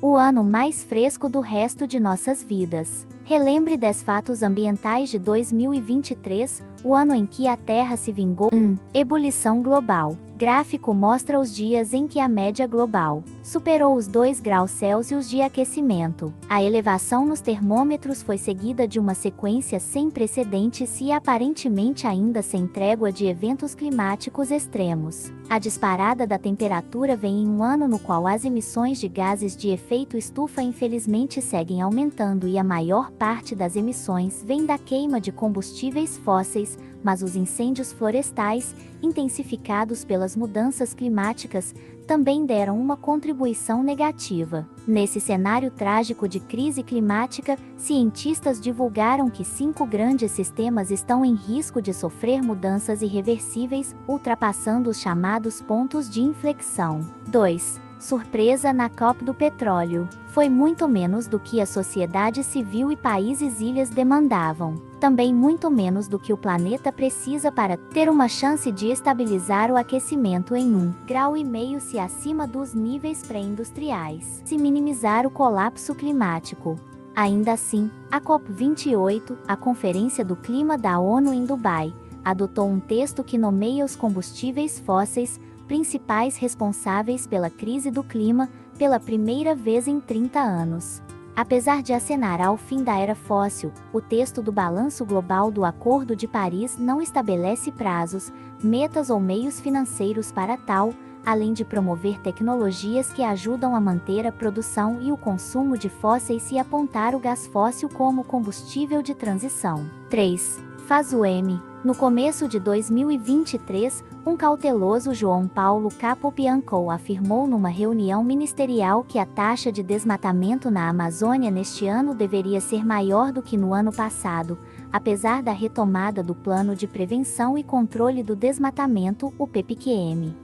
o ano mais fresco do resto de nossas vidas. Relembre 10 fatos ambientais de 2023, o ano em que a Terra se vingou. 1. Ebulição global. Gráfico mostra os dias em que a média global superou os 2 graus Celsius de aquecimento. A elevação nos termômetros foi seguida de uma sequência sem precedentes e aparentemente ainda sem trégua de eventos climáticos extremos. A disparada da temperatura vem em um ano no qual as emissões de gases de efeito estufa infelizmente seguem aumentando e a maior parte das emissões vem da queima de combustíveis fósseis, mas os incêndios florestais, intensificados pelas mudanças climáticas, também deram uma contribuição negativa. Nesse cenário trágico de crise climática, cientistas divulgaram que 5 grandes sistemas estão em risco de sofrer mudanças irreversíveis, ultrapassando os chamados pontos de inflexão. 2. Surpresa na COP do petróleo. Foi muito menos do que a sociedade civil e países ilhas demandavam. Também muito menos do que o planeta precisa para ter uma chance de estabilizar o aquecimento em 1,5 grau se acima dos níveis pré-industriais, se minimizar o colapso climático. Ainda assim, a COP28, a Conferência do Clima da ONU em Dubai, adotou um texto que nomeia os combustíveis fósseis principais responsáveis pela crise do clima, pela primeira vez em 30 anos. Apesar de acenar ao fim da era fóssil, o texto do Balanço Global do Acordo de Paris não estabelece prazos, metas ou meios financeiros para tal, além de promover tecnologias que ajudam a manter a produção e o consumo de fósseis e apontar o gás fóssil como combustível de transição. 3. FASUM. No começo de 2023, um cauteloso João Paulo Capobianco afirmou numa reunião ministerial que a taxa de desmatamento na Amazônia neste ano deveria ser maior do que no ano passado, apesar da retomada do Plano de Prevenção e Controle do Desmatamento, o PPQM.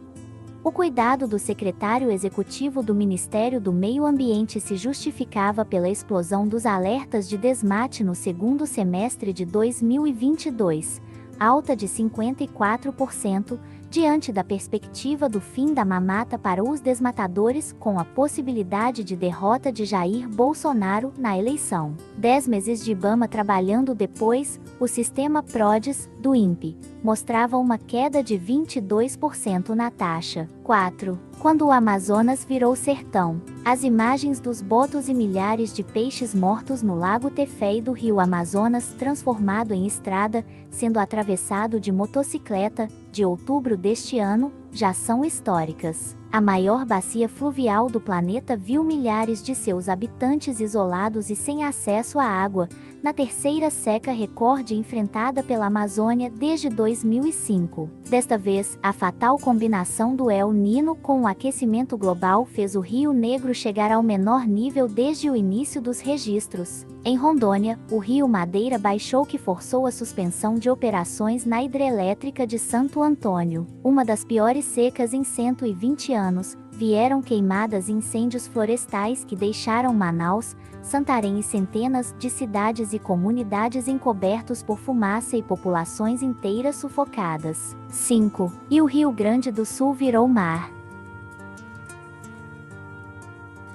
O cuidado do secretário executivo do Ministério do Meio Ambiente se justificava pela explosão dos alertas de desmate no segundo semestre de 2022, alta de 54%, diante da perspectiva do fim da mamata para os desmatadores, com a possibilidade de derrota de Jair Bolsonaro na eleição. 10 meses de Ibama trabalhando depois, o sistema PRODES, do INPE, mostrava uma queda de 22% na taxa. 4. Quando o Amazonas virou sertão. As imagens dos botos e milhares de peixes mortos no Lago Tefé do rio Amazonas transformado em estrada, sendo atravessado de motocicleta, de outubro deste ano, já são históricas. A maior bacia fluvial do planeta viu milhares de seus habitantes isolados e sem acesso à água, na terceira seca recorde enfrentada pela Amazônia desde 2005. Desta vez, a fatal combinação do El Niño com o aquecimento global fez o Rio Negro chegar ao menor nível desde o início dos registros. Em Rondônia, o rio Madeira baixou, que forçou a suspensão de operações na hidrelétrica de Santo Antônio. Uma das piores secas em 120 anos, vieram queimadas e incêndios florestais que deixaram Manaus, Santarém e centenas de cidades e comunidades encobertos por fumaça e populações inteiras sufocadas. 5. E o Rio Grande do Sul virou mar.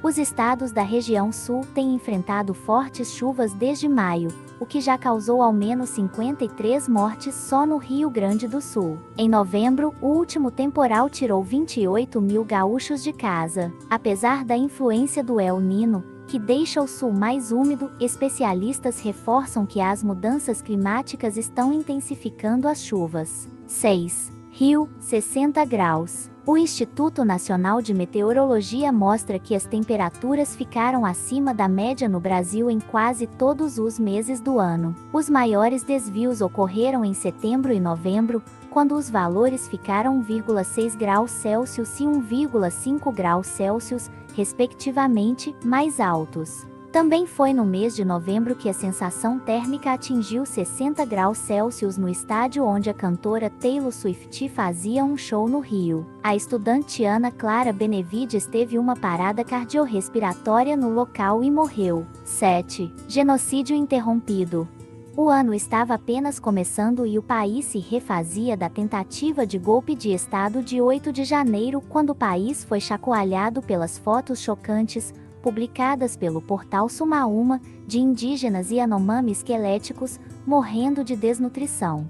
Os estados da região sul têm enfrentado fortes chuvas desde maio, o que já causou ao menos 53 mortes só no Rio Grande do Sul. Em novembro, o último temporal tirou 28 mil gaúchos de casa. Apesar da influência do El Niño, que deixa o sul mais úmido, especialistas reforçam que as mudanças climáticas estão intensificando as chuvas. 6. Rio, 60 graus. O Instituto Nacional de Meteorologia mostra que as temperaturas ficaram acima da média no Brasil em quase todos os meses do ano. Os maiores desvios ocorreram em setembro e novembro, quando os valores ficaram 1,6 graus Celsius e 1,5 graus Celsius, respectivamente, mais altos. Também foi no mês de novembro que a sensação térmica atingiu 60 graus Celsius no estádio onde a cantora Taylor Swift fazia um show no Rio. A estudante Ana Clara Benevides teve uma parada cardiorrespiratória no local e morreu. 7. Genocídio interrompido. O ano estava apenas começando e o país se refazia da tentativa de golpe de Estado de 8 de janeiro, quando o país foi chacoalhado pelas fotos chocantes, publicadas pelo portal Sumaúma, de indígenas Yanomami esqueléticos, morrendo de desnutrição.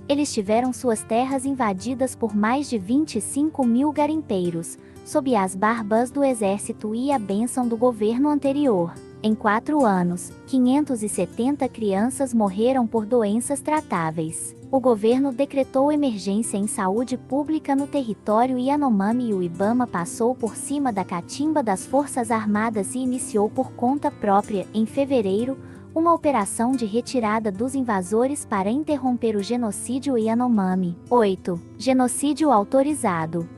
Eles tiveram suas terras invadidas por mais de 25 mil garimpeiros, sob as barbas do exército e a bênção do governo anterior. Em 4 anos, 570 crianças morreram por doenças tratáveis. O governo decretou emergência em saúde pública no território Yanomami e o IBAMA passou por cima da catimba das Forças Armadas e iniciou por conta própria, em fevereiro, uma operação de retirada dos invasores para interromper o genocídio Yanomami. 8. Genocídio autorizado.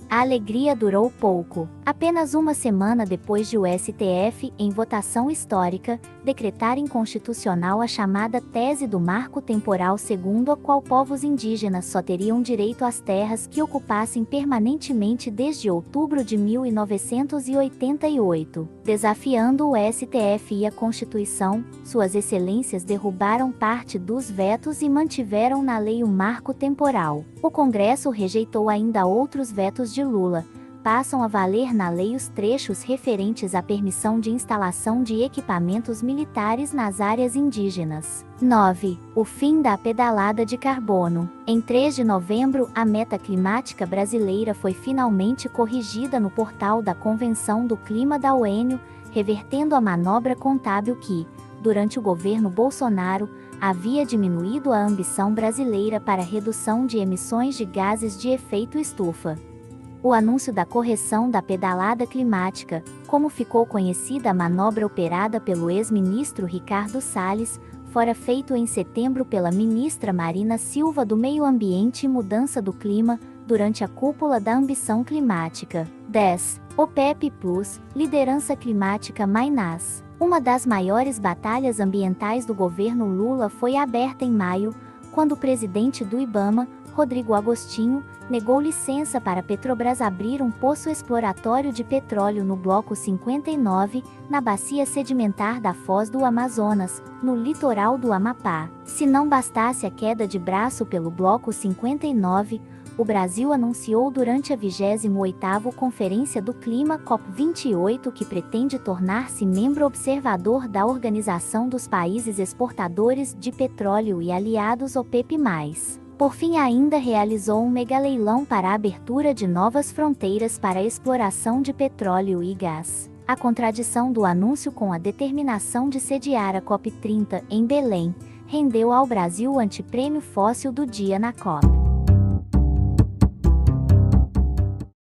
A alegria durou pouco. Apenas uma semana depois de o STF, em votação histórica, decretar inconstitucional a chamada Tese do Marco Temporal segundo a qual povos indígenas só teriam direito às terras que ocupassem permanentemente desde outubro de 1988. Desafiando o STF e a Constituição, Suas Excelências derrubaram parte dos vetos e mantiveram na lei o marco temporal. O Congresso rejeitou ainda outros vetos de Lula. Passam a valer na lei os trechos referentes à permissão de instalação de equipamentos militares nas áreas indígenas. 9. O fim da pedalada de carbono. Em 3 de novembro, a meta climática brasileira foi finalmente corrigida no portal da Convenção do Clima da ONU, revertendo a manobra contábil que, durante o governo Bolsonaro, havia diminuído a ambição brasileira para a redução de emissões de gases de efeito estufa. O anúncio da correção da pedalada climática, como ficou conhecida a manobra operada pelo ex-ministro Ricardo Salles, fora feito em setembro pela ministra Marina Silva do Meio Ambiente e Mudança do Clima, durante a cúpula da ambição climática. 10. OPEP+, liderança climática mais. Uma das maiores batalhas ambientais do governo Lula foi aberta em maio, quando o presidente do IBAMA, Rodrigo Agostinho, negou licença para a Petrobras abrir um poço exploratório de petróleo no Bloco 59, na bacia sedimentar da Foz do Amazonas, no litoral do Amapá. Se não bastasse a queda de braço pelo Bloco 59, o Brasil anunciou durante a 28ª Conferência do Clima COP28 que pretende tornar-se membro observador da Organização dos Países Exportadores de Petróleo e aliados OPEP+. Por fim, ainda realizou um megaleilão para a abertura de novas fronteiras para a exploração de petróleo e gás. A contradição do anúncio com a determinação de sediar a COP30 em Belém rendeu ao Brasil o antiprêmio fóssil do dia na COP.